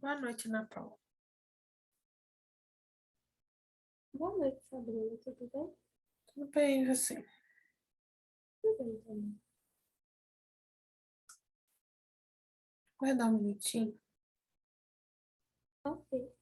Boa noite, Ana Paula. Boa noite, Sabrina. Tudo bem? Tudo bem, e você? Tudo bem também. Vai dar um minutinho? Ok.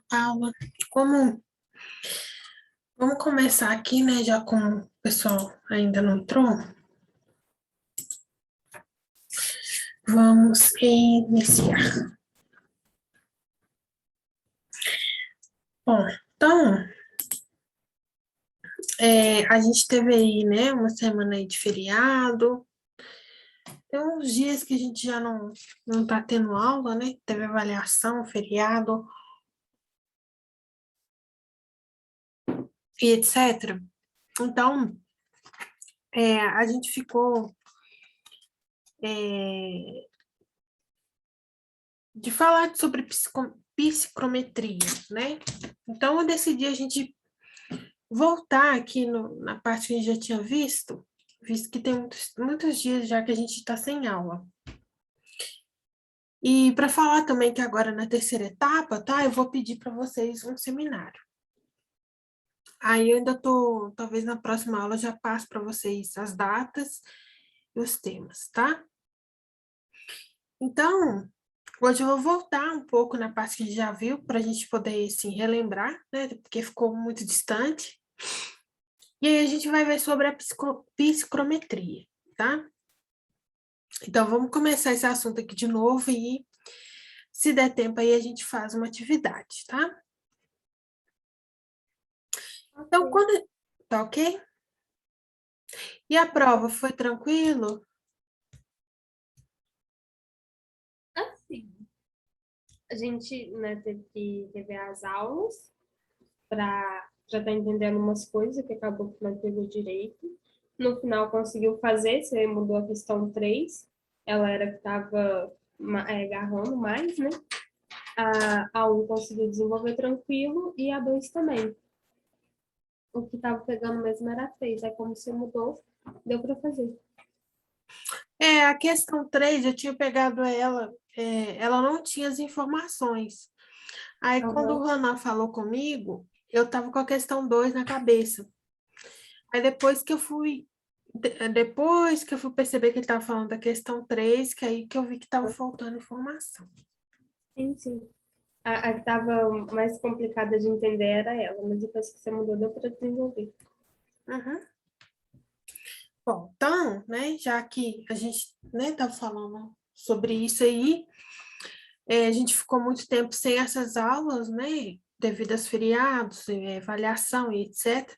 Paula, como vamos começar aqui, né? Já como o pessoal ainda não entrou, vamos iniciar. Bom, então, a gente teve aí, né, uma semana aí de feriado. Tem uns dias que a gente já não tá tendo aula, né? Teve avaliação, feriado e etc. Então, a gente ficou é, de falar sobre psicometria, né? Então, eu decidi a gente voltar aqui na parte que a gente já tinha visto que tem muitos dias já que a gente está sem aula. E para falar também que agora na terceira etapa, tá? Eu vou pedir para vocês um seminário. Aí eu ainda tô, talvez na próxima aula eu já passo para vocês as datas e os temas, tá? Então, hoje eu vou voltar um pouco na parte que a gente já viu, para a gente poder, assim, relembrar, né? Porque ficou muito distante. E aí a gente vai ver sobre a psicometria, tá? Então, vamos começar esse assunto aqui de novo e, se der tempo, aí a gente faz uma atividade, tá? Então, Ok. Tá ok? E a prova foi tranquilo? Assim, a gente, né, teve que rever as aulas para já estar entendendo umas coisas que acabou que não pegou direito. No final conseguiu fazer, você mudou a questão 3. Ela era que estava agarrando mais, né? A 1 conseguiu desenvolver tranquilo e a 2 também. O que estava pegando mesmo era a 3. Aí como você mudou, deu para fazer. A questão 3 eu tinha pegado ela, ela não tinha as informações. Aí, quando o Aham. Ronan falou comigo, eu tava com a questão 2 na cabeça. Aí, depois que eu fui perceber que ele estava falando da questão 3 que aí que eu vi que estava faltando informação. Sim, sim. A que estava mais complicada de entender era ela, mas depois que você mudou, deu para desenvolver. Uhum. Bom, então, né, já que a gente, né, tá falando sobre isso aí, a gente ficou muito tempo sem essas aulas, né, devido aos feriados, avaliação e etc.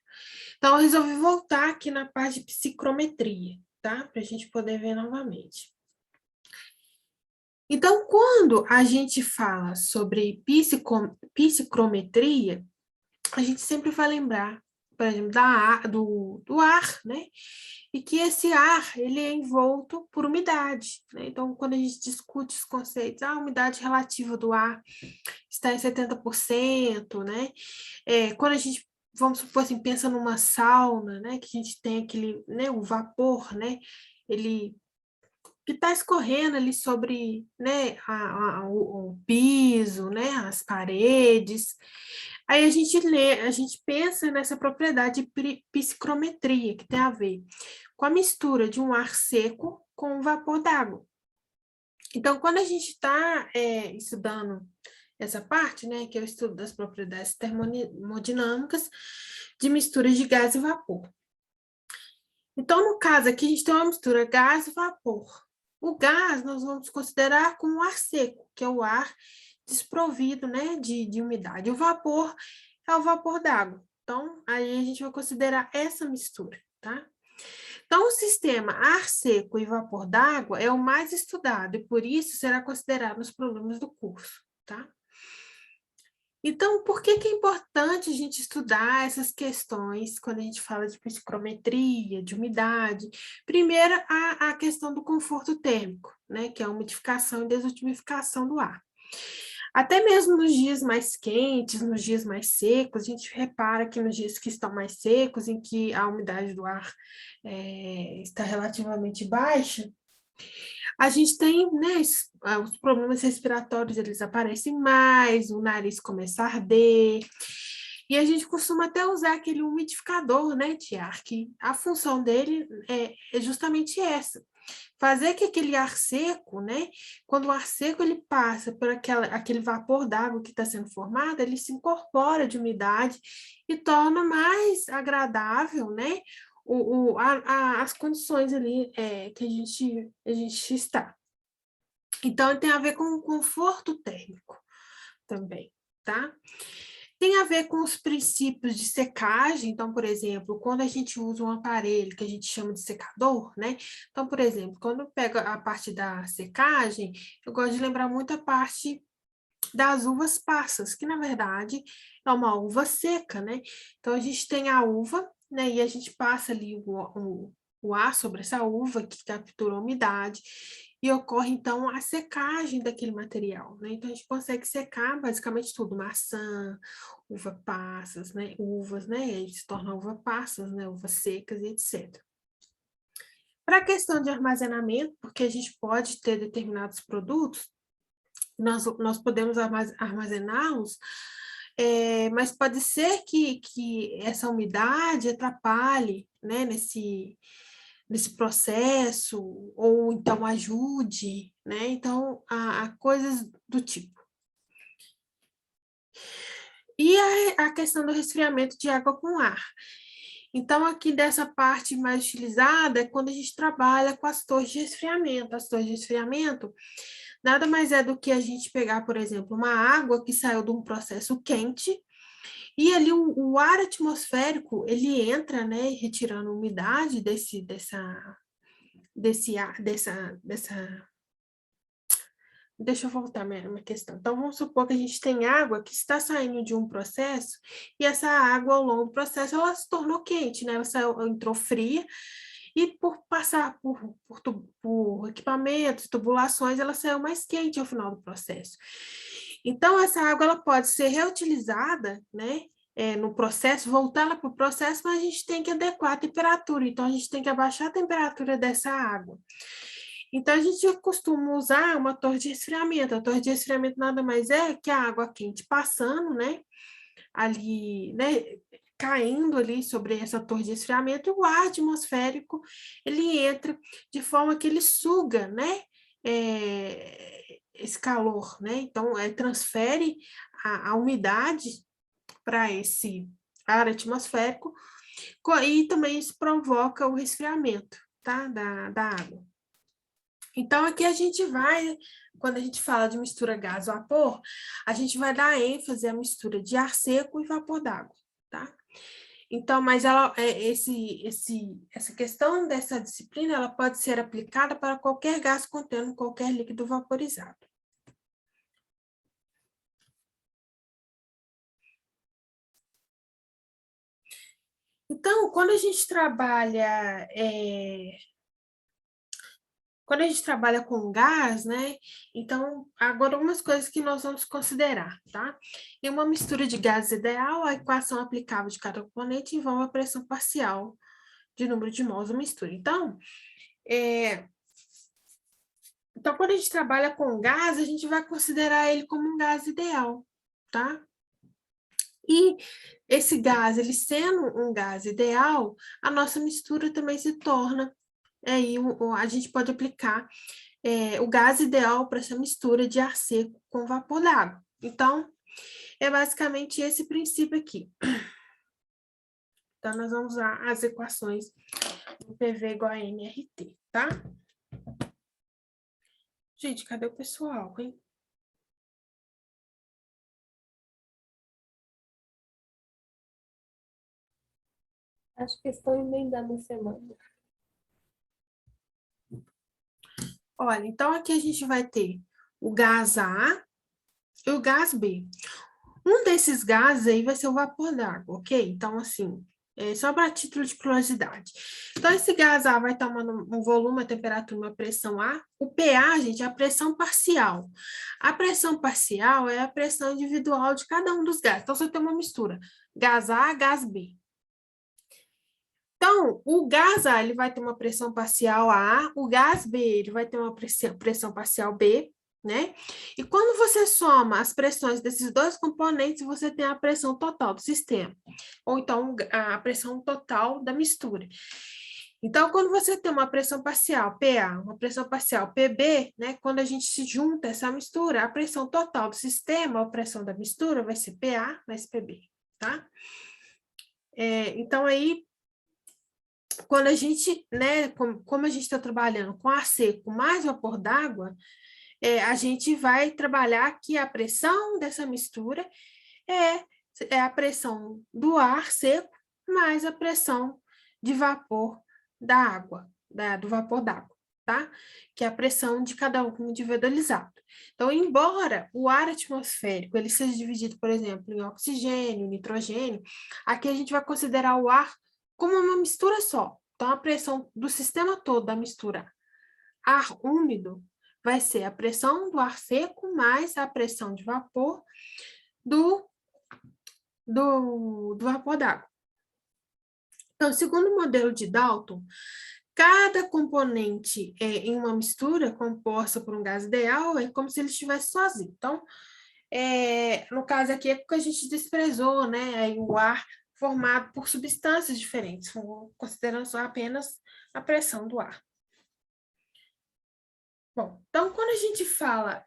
Então, eu resolvi voltar aqui na parte de psicometria, tá? Para a gente poder ver novamente. Então, quando a gente fala sobre psicometria, a gente sempre vai lembrar, por exemplo, do ar, né? E que esse ar, ele é envolto por umidade, né? Então, quando a gente discute os conceitos, a umidade relativa do ar está em 70%, né? Quando a gente, vamos supor assim, pensa numa sauna, né? Que a gente tem aquele, né? O vapor, né? Ele que está escorrendo ali sobre, né, o piso, né, as paredes. Aí a gente pensa nessa propriedade de psicrometria, que tem a ver com a mistura de um ar seco com um vapor d'água. Então, quando a gente está estudando essa parte, né, que é o estudo das propriedades termodinâmicas de misturas de gás e vapor. Então, no caso aqui, a gente tem uma mistura gás e vapor. O gás nós vamos considerar como ar seco, que é o ar desprovido, né, de umidade. O vapor é o vapor d'água. Então, aí a gente vai considerar essa mistura, tá? Então, o sistema ar seco e vapor d'água é o mais estudado e, por isso, será considerado nos problemas do curso, tá? Então, por que que é importante a gente estudar essas questões quando a gente fala de psicometria, de umidade? Primeiro, a questão do conforto térmico, né, que é a umidificação e desumidificação do ar. Até mesmo nos dias mais quentes, nos dias mais secos, a gente repara que nos dias que estão mais secos, em que a umidade do ar está relativamente baixa, a gente tem, né, os problemas respiratórios, eles aparecem mais, o nariz começa a arder, e a gente costuma até usar aquele umidificador, né, de ar, que a função dele é justamente essa. fazer que aquele ar seco, né? Quando o ar seco ele passa por aquele vapor d'água que está sendo formado, ele se incorpora de umidade e torna mais agradável, né? As condições ali que a gente está. Então, tem a ver com o conforto térmico também, tá? Tem a ver com os princípios de secagem. Então, por exemplo, quando a gente usa um aparelho que a gente chama de secador, né? Então, por exemplo, quando eu pego a parte da secagem, eu gosto de lembrar muito a parte das uvas passas, que na verdade é uma uva seca, né? Então, a gente tem a uva, né? E a gente passa ali o ar sobre essa uva que captura a umidade e ocorre, então, a secagem daquele material, né? Então, a gente consegue secar basicamente tudo, maçã, uva passas, né? Uvas, né? E aí se torna uva passas, né? Uvas secas e etc. Para a questão de armazenamento, porque a gente pode ter determinados produtos, nós podemos armazená-los, mas pode ser que essa umidade atrapalhe, né, nesse processo, ou então ajude, né? Então, há coisas do tipo. E a questão do resfriamento de água com ar. Então, aqui dessa parte mais utilizada é quando a gente trabalha com as torres de resfriamento. As torres de resfriamento nada mais é do que a gente pegar, por exemplo, uma água que saiu de um processo quente e ali o ar atmosférico, ele entra, né, retirando umidade dessa. Deixa eu voltar minha questão. Então, vamos supor que a gente tem água que está saindo de um processo e essa água, ao longo do processo, ela se tornou quente, né? Ela entrou fria e por passar por equipamentos, tubulações, ela saiu mais quente ao final do processo. Então, essa água ela pode ser reutilizada, né? No processo, voltar para o processo, mas a gente tem que adequar a temperatura. Então, a gente tem que abaixar a temperatura dessa água. Então, a gente costuma usar uma torre de resfriamento. A torre de resfriamento nada mais é que a água quente passando, né? Ali, né? Caindo ali sobre essa torre de resfriamento, e o ar atmosférico, ele entra de forma que ele suga, né? Esse calor, né? Então, transfere a umidade para esse ar atmosférico e também isso provoca o resfriamento, tá? Da água. Então, aqui a gente vai, quando a gente fala de mistura gás-vapor, a gente vai dar ênfase à mistura de ar seco e vapor d'água, tá? Então, mas essa questão dessa disciplina, ela pode ser aplicada para qualquer gás contendo qualquer líquido vaporizado. Então, quando a gente trabalha com gás, né? Então, agora algumas coisas que nós vamos considerar, tá? Em uma mistura de gases ideal, a equação aplicável de cada componente envolve a pressão parcial de número de mols da mistura. Então, quando a gente trabalha com gás, a gente vai considerar ele como um gás ideal, tá? E esse gás, ele sendo um gás ideal, a nossa mistura também se torna, aí a gente pode aplicar o gás ideal para essa mistura de ar seco com vapor d'água. Então, é basicamente esse princípio aqui. Então, nós vamos usar as equações do PV igual a nRT, tá? Gente, cadê o pessoal, hein? Acho que estão emendando a semana. Olha, então aqui a gente vai ter o gás A e o gás B. Um desses gases aí vai ser o vapor d'água, ok? Então, assim, só para título de curiosidade. Então, esse gás A vai estar um volume, uma temperatura, uma pressão A. O PA, gente, é a pressão parcial. A pressão parcial é a pressão individual de cada um dos gases. Então, você tem uma mistura, gás A, gás B. Então, o gás A, ele vai ter uma pressão parcial A, o gás B, ele vai ter uma pressão parcial B, né? E quando você soma as pressões desses dois componentes, você tem a pressão total do sistema, ou então a pressão total da mistura. Então, quando você tem uma pressão parcial PA, uma pressão parcial PB, né, quando a gente se junta essa mistura, a pressão total do sistema, a pressão da mistura vai ser PA mais PB, tá? Então, aí, quando a gente, né, como a gente está trabalhando com ar seco mais vapor d'água, a gente vai trabalhar que a pressão dessa mistura é a pressão do ar seco mais a pressão de vapor da água, do vapor d'água, tá? Que é a pressão de cada um individualizado. Então, embora o ar atmosférico ele seja dividido, por exemplo, em oxigênio, nitrogênio, aqui a gente vai considerar o ar como uma mistura só. Então, a pressão do sistema todo da mistura ar úmido vai ser a pressão do ar seco mais a pressão de vapor do vapor d'água. Então, segundo o modelo de Dalton, cada componente em uma mistura composta por um gás ideal é como se ele estivesse sozinho. Então, no caso aqui é que a gente desprezou, né, aí o ar formado por substâncias diferentes, considerando só apenas a pressão do ar. Bom, então quando a gente fala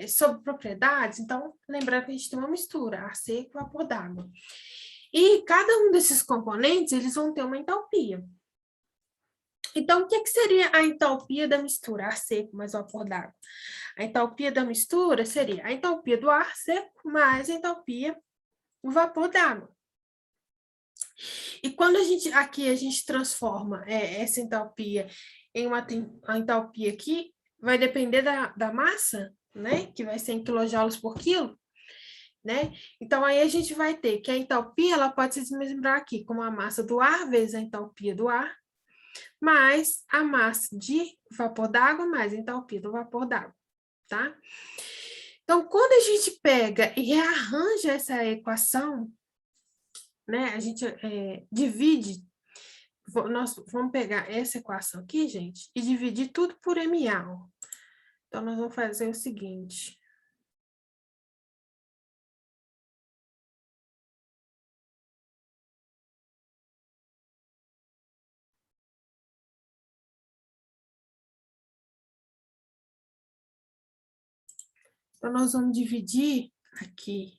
sobre propriedades, então lembrando que a gente tem uma mistura, ar seco e vapor d'água. E cada um desses componentes, eles vão ter uma entalpia. Então, o que seria a entalpia da mistura, ar seco mais vapor d'água? A entalpia da mistura seria a entalpia do ar seco mais a entalpia do vapor d'água. E quando aqui a gente transforma essa entalpia em uma entalpia aqui, vai depender da massa, né? Que vai ser em quilojoules por quilo, né? Então, aí a gente vai ter que a entalpia, ela pode se desmembrar aqui como a massa do ar vezes a entalpia do ar, mais a massa de vapor d'água, mais a entalpia do vapor d'água, tá? Então, quando a gente pega e rearranja essa equação, né? A gente divide, nós vamos pegar essa equação aqui, gente, e dividir tudo por MA. Ó. Então, nós vamos fazer o seguinte. Então, nós vamos dividir aqui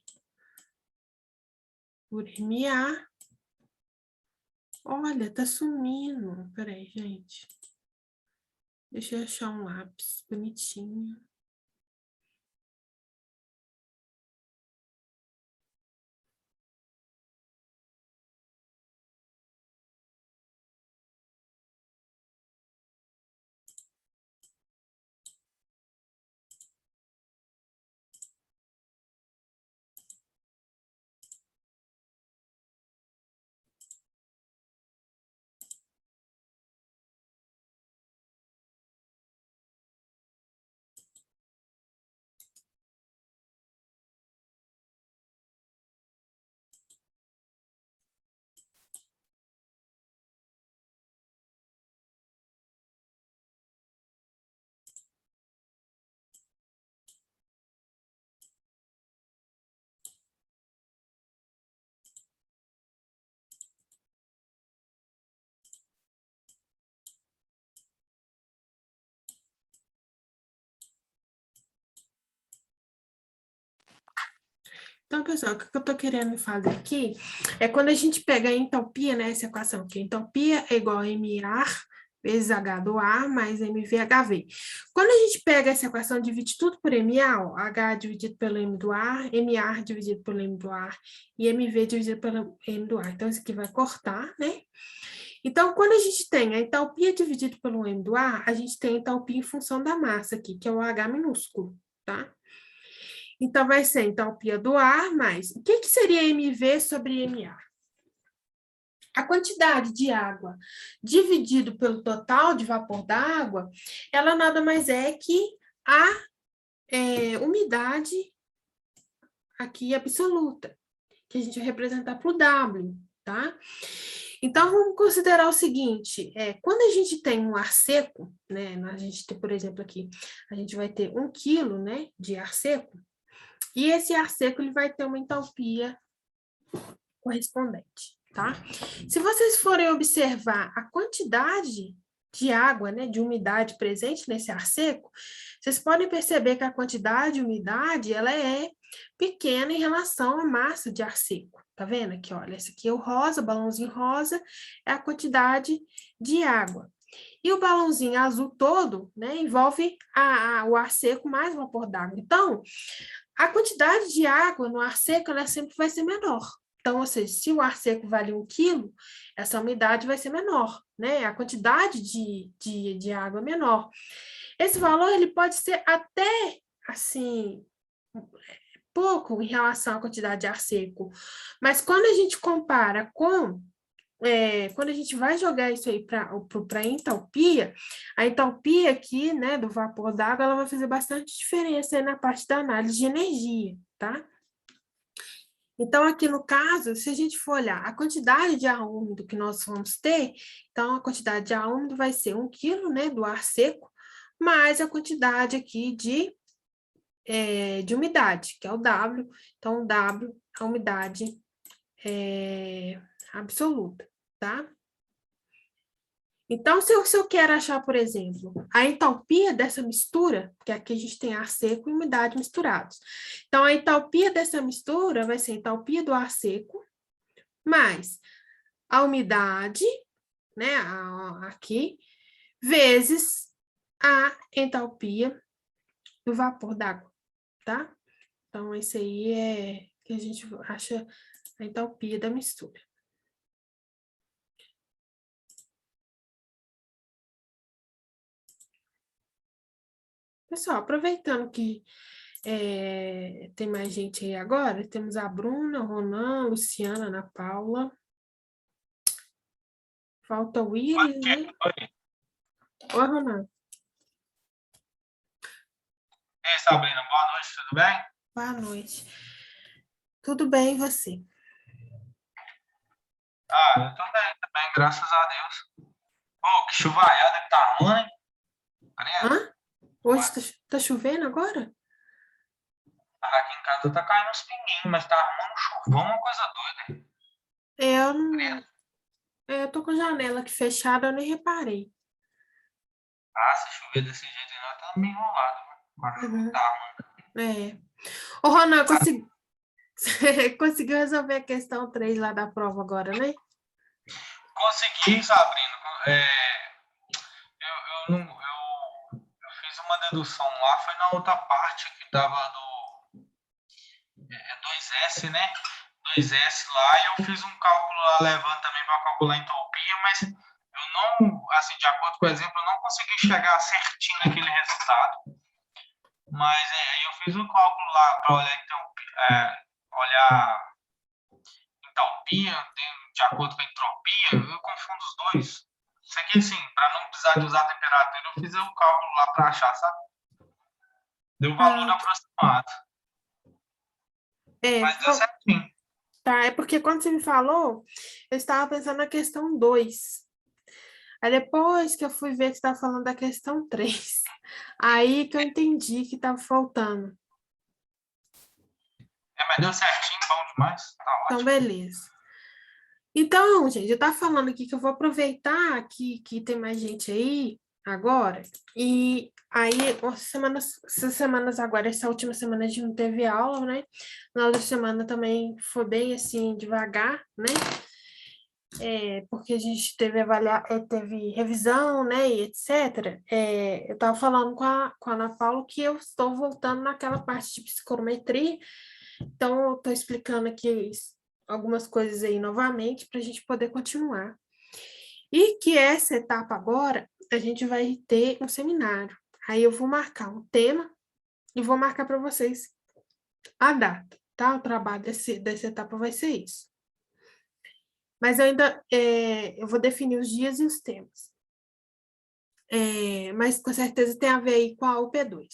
por MA. Olha, tá sumindo. Peraí, gente. Deixa eu achar um lápis bonitinho. Então, pessoal, o que eu estou querendo fazer aqui é quando a gente pega a entalpia, né, essa equação aqui, entalpia é igual a MA vezes H do ar mais MVHV. Quando a gente pega essa equação e divide tudo por MA, ó, H dividido pelo M do ar, MA dividido pelo M do ar e MV dividido pelo M do ar. Então, isso aqui vai cortar, né? Então, quando a gente tem a entalpia dividido pelo M do ar, a gente tem a entalpia em função da massa aqui, que é o H minúsculo, tá? Então, vai ser a entalpia do ar mais... O que seria MV sobre MA? A quantidade de água dividido pelo total de vapor da água, ela nada mais é que a umidade aqui absoluta, que a gente vai representar por W, tá? Então, vamos considerar o seguinte, quando a gente tem um ar seco, né, a gente tem, por exemplo, aqui, a gente vai ter 1 quilo, né, de ar seco, e esse ar seco ele vai ter uma entalpia correspondente. tá? Se vocês forem observar a quantidade de água, né, de umidade presente nesse ar seco, vocês podem perceber que a quantidade de umidade, ela é pequena em relação à massa de ar seco. Tá vendo aqui, olha, esse aqui é o rosa, o balãozinho rosa é a quantidade de água. E o balãozinho azul todo, né, envolve o ar seco mais vapor d'água. Então, a quantidade de água no ar seco, ela sempre vai ser menor. Então, ou seja, se o ar seco vale 1 quilo, essa umidade vai ser menor, né? A quantidade de água é menor. Esse valor, ele pode ser até, assim, pouco em relação à quantidade de ar seco. Mas quando a gente compara com quando a gente vai jogar isso aí para a entalpia aqui, né, do vapor d'água, ela vai fazer bastante diferença aí na parte da análise de energia, tá? Então, aqui no caso, se a gente for olhar a quantidade de ar úmido que nós vamos ter, então a quantidade de ar úmido vai ser 1 quilo, né, do ar seco, mais a quantidade aqui de umidade, que é o W. Então, o W é a umidade absoluta, tá? Então, se eu quero achar, por exemplo, a entalpia dessa mistura, que aqui a gente tem ar seco e umidade misturados. Então, a entalpia dessa mistura vai ser a entalpia do ar seco, mais a umidade, né, aqui, vezes a entalpia do vapor d'água, tá? Então, esse aí é que a gente acha a entalpia da mistura. Pessoal, aproveitando que tem mais gente aí agora, temos a Bruna, o Ronan, a Luciana, a Ana Paula. Falta o Willis, né? Oi, Ronan. Ei, Sabrina, boa noite, tudo bem? Boa noite. Tudo bem, e você? Ah, eu tô bem também, graças a Deus. Pô, que chuvaiada que tá ruim, credo. Hã? Hoje tá chovendo agora? Cara, aqui em casa tá caindo uns pinguinhos, mas tá arrumando um chuvão, uma coisa doida, Eu não. credo. Eu tô com a janela aqui fechada, eu nem reparei. Ah, se chover desse jeito aí, nós tá meio enrolado, né? Agora chuva Uhum. tá ruim. É. Ô, Ronan, conseguiu resolver a questão 3 lá da prova agora, né? Consegui, Sabrina. Eu fiz uma dedução lá, foi na outra parte que tava do 2S, né? 2S lá, e eu fiz um cálculo lá levando também para calcular a entropia, mas eu não, assim, de acordo com o exemplo, eu não consegui chegar certinho naquele resultado. Mas aí eu fiz um cálculo lá para olhar entalpia, de acordo com a entropia, eu confundo os dois. Isso aqui, assim, para não precisar de usar a temperatura, eu fiz um cálculo lá para achar, sabe? Deu um valor Ah, aproximado, é, mas deu certinho. tá, é porque quando você me falou, eu estava pensando na questão 2. Aí depois que eu fui ver que você estava falando da questão 3, aí que eu entendi que estava faltando. Mas deu certinho, bom demais, tá Então, ótimo. beleza. Então, gente, eu estava falando aqui que eu vou aproveitar que tem mais gente aí agora, e aí, essas semanas agora, essa última semana a gente não teve aula, né? Na outra semana também foi bem assim, devagar, né? Porque a gente teve revisão, né, e etc. Eu estava falando com a Ana Paula que eu estou voltando naquela parte de psicometria, então eu estou explicando aqui algumas coisas aí novamente para a gente poder continuar. E que essa etapa agora, a gente vai ter um seminário. Aí eu vou marcar um tema e vou marcar para vocês a data, tá? O trabalho dessa etapa vai ser isso. Mas eu vou definir os dias e os temas. Mas com certeza tem a ver aí com a UP2.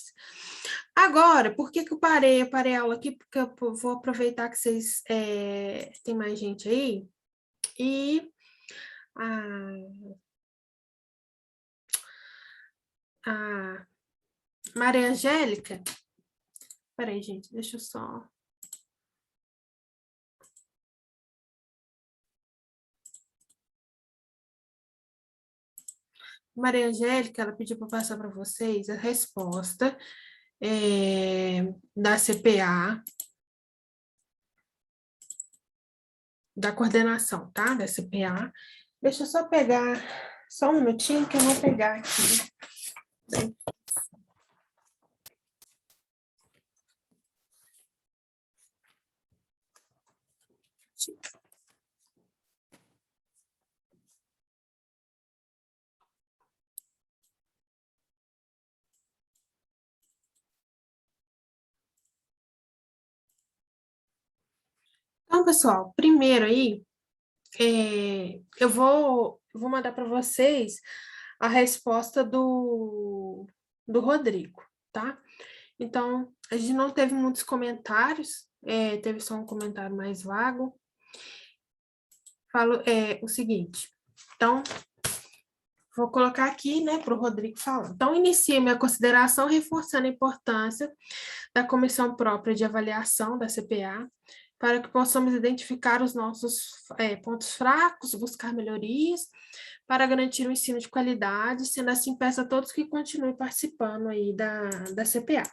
Agora, por que que eu parei? Eu parei a aula aqui porque eu vou aproveitar que vocês tem mais gente aí. E a Maria Angélica, peraí, gente, deixa eu só Maria Angélica, ela pediu para passar para vocês a resposta da CPA, da coordenação, tá? Da CPA. Deixa eu só pegar, só um minutinho que eu vou pegar aqui. Então, pessoal, primeiro aí, eu vou mandar para vocês a resposta do Rodrigo, tá? Então, a gente não teve muitos comentários, teve só um comentário mais vago. Falo o seguinte, então, vou colocar aqui, né, para o Rodrigo falar. Então, inicio minha consideração reforçando a importância da comissão própria de avaliação da CPA, para que possamos identificar os nossos pontos fracos, buscar melhorias, para garantir um ensino de qualidade, sendo assim, peço a todos que continuem participando aí da CPA.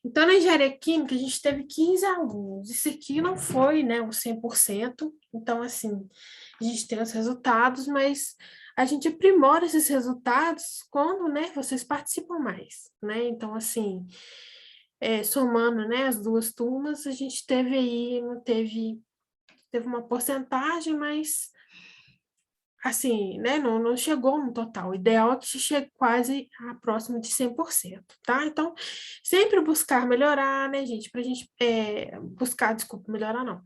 Então, na engenharia química, a gente teve 15 alunos. Isso aqui não foi, né, o 100%. Então, assim, a gente tem os resultados, mas a gente aprimora esses resultados quando, né, vocês participam mais, né? Então, assim, somando, né, as duas turmas, a gente teve aí, teve uma porcentagem, mas assim, né, não chegou no total. O ideal é que chegue quase a próximo de 100%, tá? Então, sempre buscar melhorar, né, gente, para a gente buscar, desculpa, melhorar não,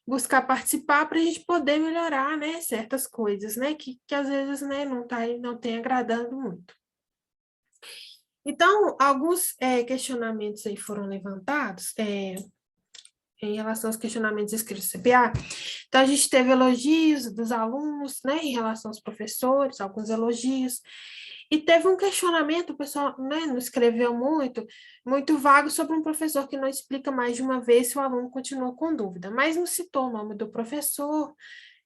buscar participar para a gente poder melhorar, né, certas coisas, né, que às vezes, né, não tem agradando muito. Então, alguns questionamentos aí foram levantados, em relação aos questionamentos escritos no CPA. Então, a gente teve elogios dos alunos, né, em relação aos professores, alguns elogios, e teve um questionamento, o pessoal, né, não escreveu muito vago sobre um professor que não explica mais de uma vez se o aluno continua com dúvida, mas não citou o nome do professor,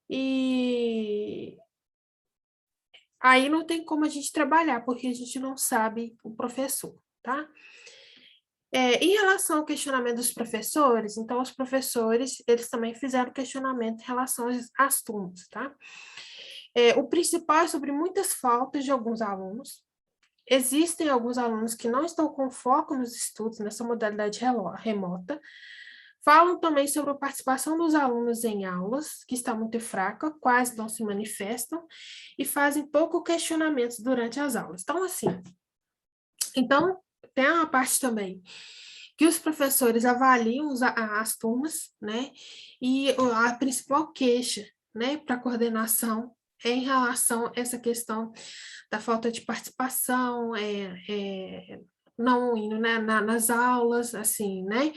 e aí não tem como a gente trabalhar, porque a gente não sabe o professor, tá? Em relação ao questionamento dos professores, então, os professores, eles também fizeram questionamento em relação às turmas, tá? O principal é sobre muitas faltas de alguns alunos. Existem alguns alunos que não estão com foco nos estudos nessa modalidade remota. Falam também sobre a participação dos alunos em aulas, que está muito fraca, quase não se manifestam, e fazem pouco questionamentos durante as aulas. Então, assim, tem uma parte também que os professores avaliam as turmas, né? E a principal queixa, né, para a coordenação é em relação a essa questão da falta de participação, não indo, né, nas aulas, assim, né?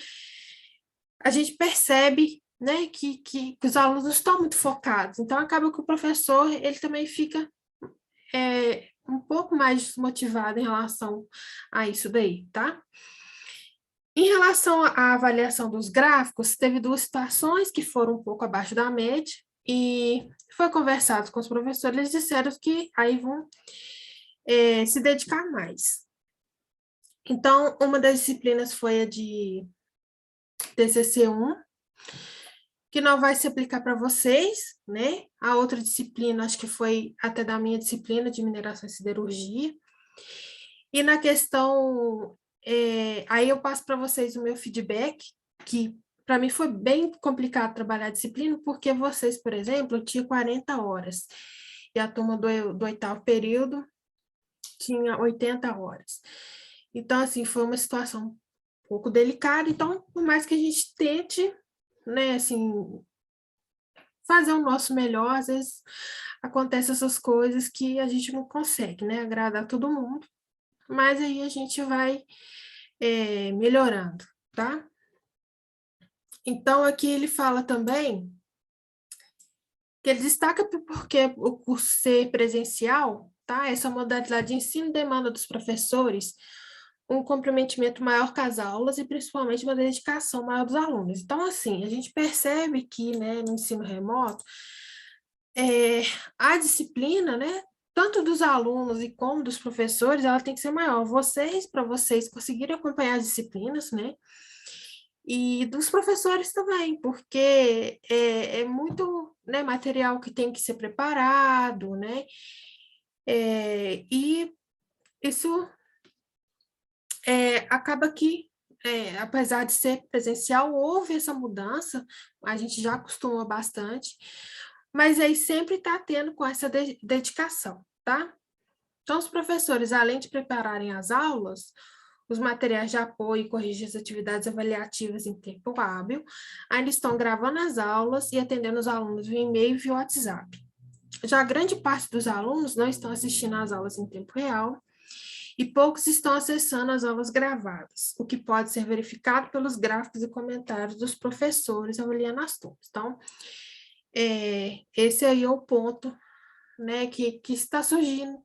A gente percebe, né, que os alunos estão muito focados, então acaba que o professor, ele também fica um pouco mais desmotivado em relação a isso daí, tá? Em relação à avaliação dos gráficos, teve duas situações que foram um pouco abaixo da média, e foi conversado com os professores, eles disseram que aí vão se dedicar mais. Então, uma das disciplinas foi a de TCC1, que não vai se aplicar para vocês, né? A outra disciplina, acho que foi até da minha disciplina de mineração e siderurgia. E na questão, aí eu passo para vocês o meu feedback, que para mim foi bem complicado trabalhar a disciplina, porque vocês, por exemplo, tinham 40 horas, e a turma do oitavo período tinha 80 horas. Então, assim, foi uma situação um pouco delicada, então, por mais que a gente tente, né, assim, fazer o nosso melhor, às vezes acontecem essas coisas que a gente não consegue, né, agradar todo mundo, mas aí a gente vai melhorando, tá? Então, aqui ele fala também que ele destaca porque o curso ser presencial, tá? Essa modalidade de ensino demanda dos professores um comprometimento maior com as aulas e principalmente uma dedicação maior dos alunos. Então, assim, a gente percebe que, né, no ensino remoto, a disciplina, né, tanto dos alunos e como dos professores, ela tem que ser maior. Para vocês conseguirem acompanhar as disciplinas, né? E dos professores também, porque é muito, né, material que tem que ser preparado, né? E isso acaba que, apesar de ser presencial, houve essa mudança, a gente já acostumou bastante, mas aí sempre está tendo com essa dedicação, tá? Então, os professores, além de prepararem as aulas, os materiais de apoio e corrigir as atividades avaliativas em tempo hábil, ainda estão gravando as aulas e atendendo os alunos via e-mail e via WhatsApp. Já a grande parte dos alunos não estão assistindo às aulas em tempo real e poucos estão acessando as aulas gravadas, o que pode ser verificado pelos gráficos e comentários dos professores avaliando as turmas. Então, esse aí é o ponto, né, que está surgindo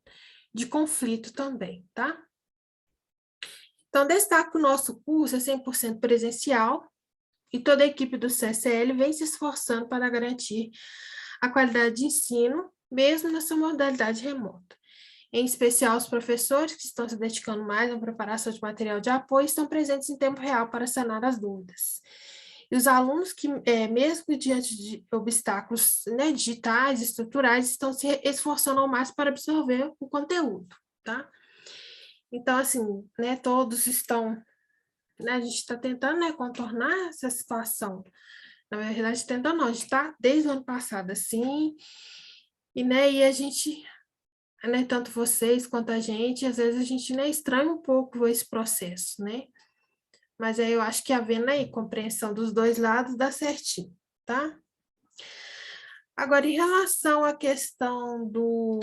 de conflito também, tá? Então, destaco que o nosso curso é 100% presencial e toda a equipe do CSL vem se esforçando para garantir a qualidade de ensino, mesmo nessa modalidade remota. Em especial, os professores que estão se dedicando mais à preparação de material de apoio estão presentes em tempo real para sanar as dúvidas. E os alunos que, mesmo diante de obstáculos, né, digitais, estruturais, estão se esforçando ao máximo para absorver o conteúdo, tá? Então, assim, né, todos estão, né, a gente está tentando, né, contornar essa situação. Na verdade, tentando não, a gente está desde o ano passado assim, e a gente, né, tanto vocês quanto a gente, às vezes a gente, né, estranha um pouco esse processo, né? Mas aí eu acho que havendo aí compreensão dos dois lados, dá certinho, tá? Agora, em relação à questão do...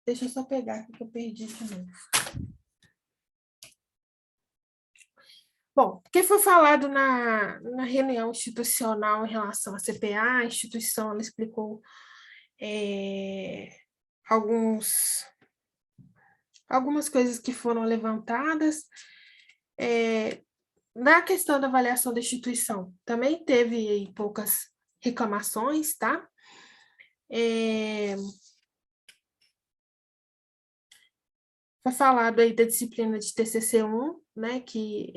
Deixa eu só pegar aqui que eu perdi de novo. Bom, o que foi falado na reunião institucional em relação à CPA, a instituição ela explicou algumas coisas que foram levantadas. Na questão da avaliação da instituição, também teve aí poucas reclamações, tá? Foi falado aí da disciplina de TCC1, né, que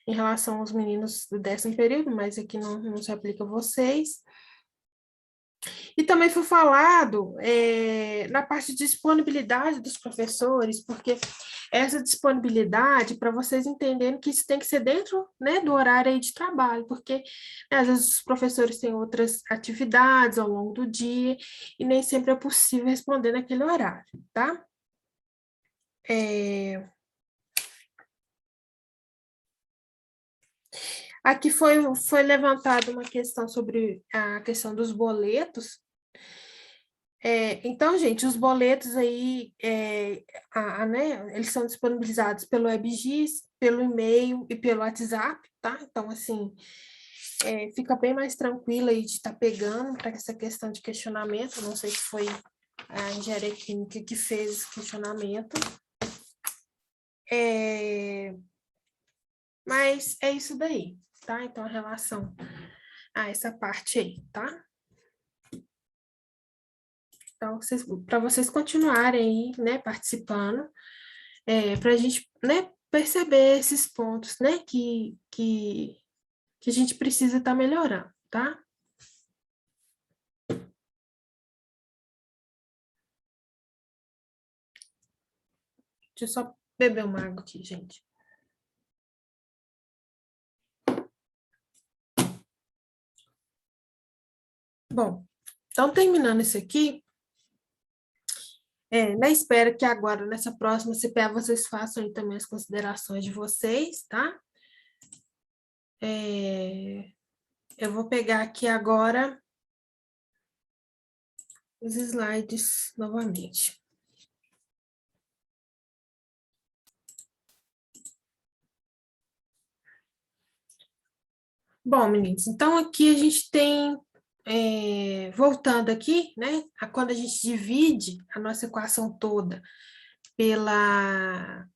em relação aos meninos do 10º período, mas aqui não se aplica a vocês. E também foi falado na parte de disponibilidade dos professores, porque essa disponibilidade, para vocês entenderem que isso tem que ser dentro, né, do horário aí de trabalho, porque né, às vezes os professores têm outras atividades ao longo do dia, e nem sempre é possível responder naquele horário, tá? Aqui foi levantada uma questão sobre a questão dos boletos. Então, gente, os boletos aí, né, eles são disponibilizados pelo WebGIS, pelo e-mail e pelo WhatsApp, tá? Então, assim, fica bem mais tranquilo aí de estar pegando para essa questão de questionamento. Não sei se foi a engenharia química que fez esse questionamento. Mas é isso daí, tá? Então, em relação a essa parte aí, tá? Então, para vocês continuarem aí, né, participando, para a gente, né, perceber esses pontos, né, que a gente precisa estar melhorando, tá? Deixa eu só beber uma água aqui, gente. Bom, então terminando isso aqui, na espera que agora, nessa próxima CPA, vocês façam aí também as considerações de vocês, tá? Eu vou pegar aqui agora os slides novamente. Bom, meninos, então aqui a gente tem, voltando aqui, né, quando a gente divide a nossa equação toda pela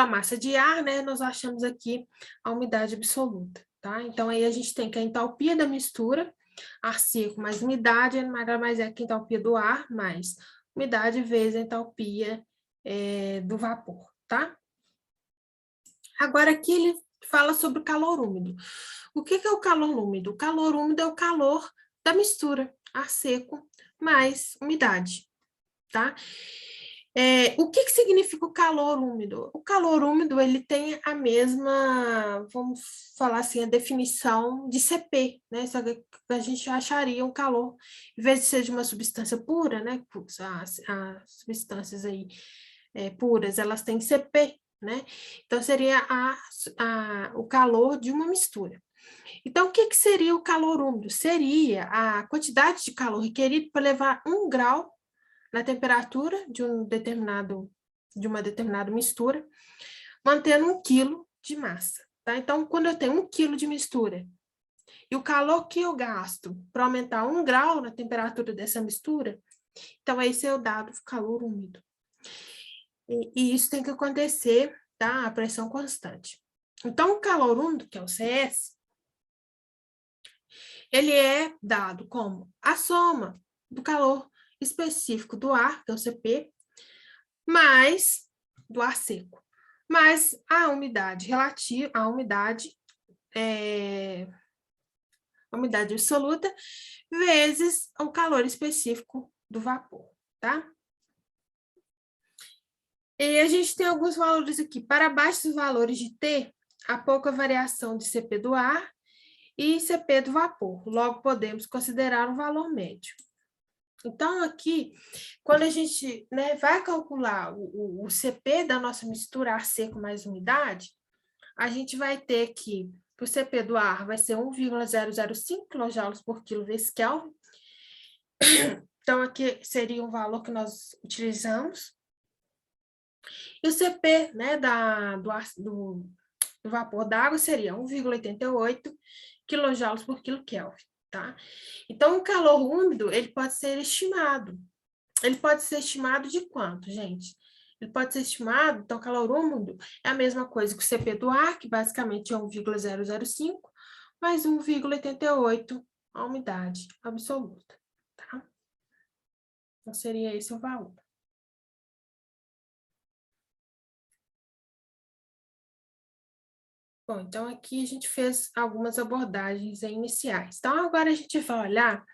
massa de ar, né, nós achamos aqui a umidade absoluta, tá? Então, aí a gente tem que a entalpia da mistura Ar seco mais umidade nada mais é que a entalpia do ar mais umidade vezes a entalpia do vapor, tá? Agora aqui ele fala sobre o calor úmido. O que é o calor úmido? O calor úmido é o calor da mistura, ar seco mais umidade, tá? O que significa o calor úmido? O calor úmido, ele tem a mesma, vamos falar assim, a definição de CP, né? Só que a gente acharia um calor, em vez de ser de uma substância pura, né? As substâncias aí puras, elas têm CP, né? Então, seria o calor de uma mistura. Então, o que seria o calor úmido? Seria a quantidade de calor requerido para levar 1 grau na temperatura de uma determinada mistura, mantendo 1 quilo de massa, tá? Então, quando eu tenho 1 quilo de mistura e o calor que eu gasto para aumentar 1 grau na temperatura dessa mistura, então esse é o dado calor úmido. E isso tem que acontecer, tá? A pressão constante. Então, o calor úmido, que é o CS, ele é dado como a soma do calor específico do ar, que é o CP, mais do ar seco, mais a umidade relativa, a umidade absoluta, vezes o calor específico do vapor, tá? E a gente tem alguns valores aqui. Para baixo dos valores de T, há pouca variação de CP do ar e CP do vapor. Logo, podemos considerar um valor médio. Então, aqui, quando a gente vai calcular o CP da nossa mistura ar seco mais umidade, a gente vai ter que o CP do ar vai ser 1,005 kJ por quilo vezes Kelvin. Então, aqui seria um valor que nós utilizamos. E o CP do vapor d'água seria 1,88 kJ por quilo Kelvin. Tá? Então, o calor úmido, ele pode ser estimado. Ele pode ser estimado de quanto, gente? Ele pode ser estimado, então, calor úmido é a mesma coisa que o CP do ar, que basicamente é 1,005, mais 1,88 a umidade absoluta, tá? Então, seria esse o valor. Bom, então aqui a gente fez algumas abordagens iniciais. Então, agora a gente vai olhar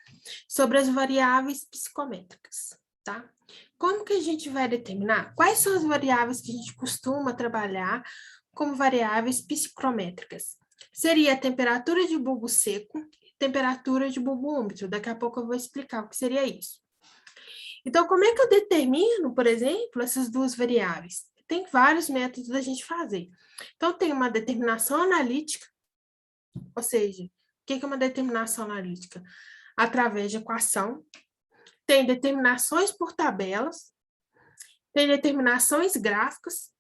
sobre as variáveis psicométricas, tá? Como que a gente vai determinar? Quais são as variáveis que a gente costuma trabalhar como variáveis psicométricas? Seria a temperatura de bulbo seco e temperatura de bulbo úmido. Daqui a pouco eu vou explicar o que seria isso. Então, como é que eu determino, por exemplo, essas duas variáveis? Tem vários métodos da gente fazer. Então, tem uma determinação analítica, ou seja, o que é uma determinação analítica? Através de equação. Tem determinações por tabelas, tem determinações gráficas.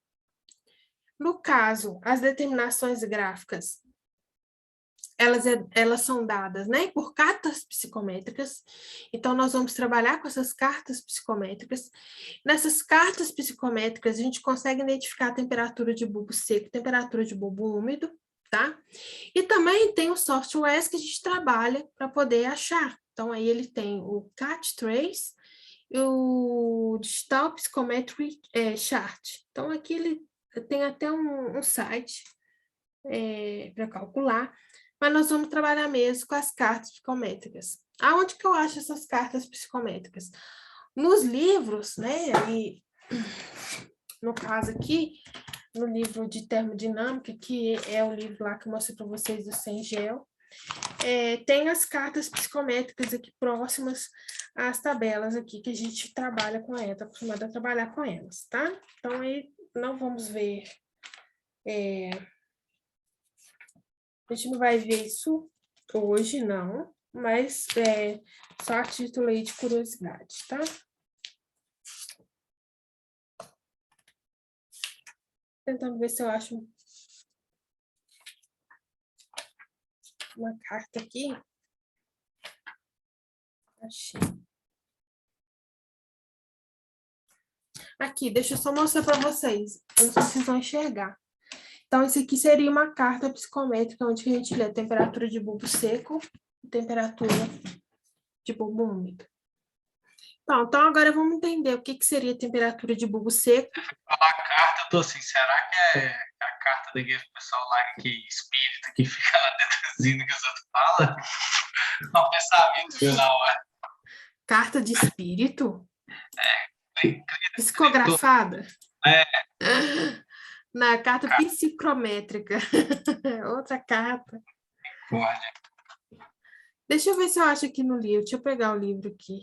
No caso, as determinações gráficas, elas são dadas, por cartas psicométricas. Então, nós vamos trabalhar com essas cartas psicométricas. Nessas cartas psicométricas, a gente consegue identificar a temperatura de bulbo seco, temperatura de bulbo úmido, tá? E também tem os softwares que a gente trabalha para poder achar. Então, aí ele tem o CAT-Trace e o Digital Psychometric Chart. Então, aqui ele tem até um site para calcular, mas nós vamos trabalhar mesmo com as cartas psicométricas. Aonde que eu acho essas cartas psicométricas? Nos livros, e no caso aqui, no livro de termodinâmica, que é o livro lá que eu mostrei para vocês do Sengel, tem as cartas psicométricas aqui próximas às tabelas aqui que a gente trabalha com elas, está acostumado a trabalhar com elas, tá? Então, aí não vamos ver... A gente não vai ver isso hoje, não, mas só a título aí de curiosidade, tá? Tentando ver se eu acho uma carta aqui. Achei. Aqui, deixa eu só mostrar para vocês. Eu não sei se vocês vão enxergar. Então, esse aqui seria uma carta psicométrica, onde a gente lê a temperatura de bulbo seco, temperatura de bulbo úmido. Bom, então agora vamos entender o que seria temperatura de bulbo seco. Falar a carta, eu tô assim, será que é a carta daquele pessoal lá que espírita que fica lá deduzindo que os outros falam? É um pensamento final, Carta de espírito? é. Psicografada? É. Na carta psicométrica. Outra carta. Olha. Deixa eu ver se eu acho aqui no livro. Deixa eu pegar o livro aqui.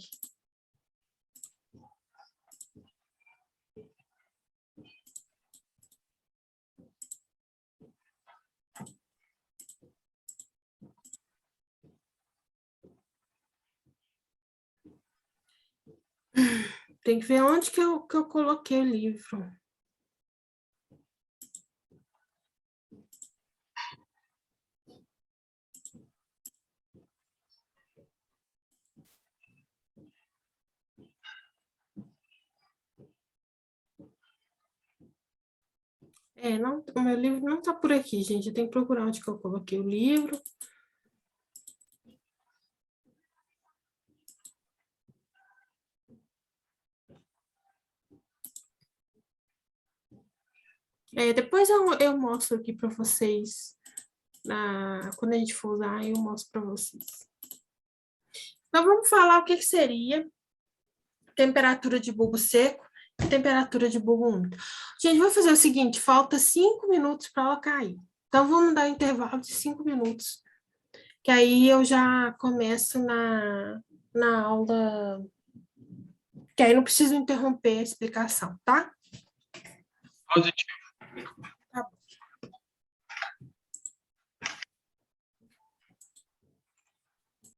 Tem que ver onde que eu coloquei o livro. Não, o meu livro não tá por aqui, gente. Eu tenho que procurar onde que eu coloquei o livro. Depois eu mostro aqui para vocês. Quando a gente for usar, eu mostro para vocês. Então, vamos falar o que seria temperatura de bulbo seco e temperatura de bulbo úmido. Gente, vou fazer o seguinte, falta 5 minutos para ela cair. Então, vamos dar um intervalo de 5 minutos, que aí eu já começo na aula, que aí não preciso interromper a explicação, tá? Positivo.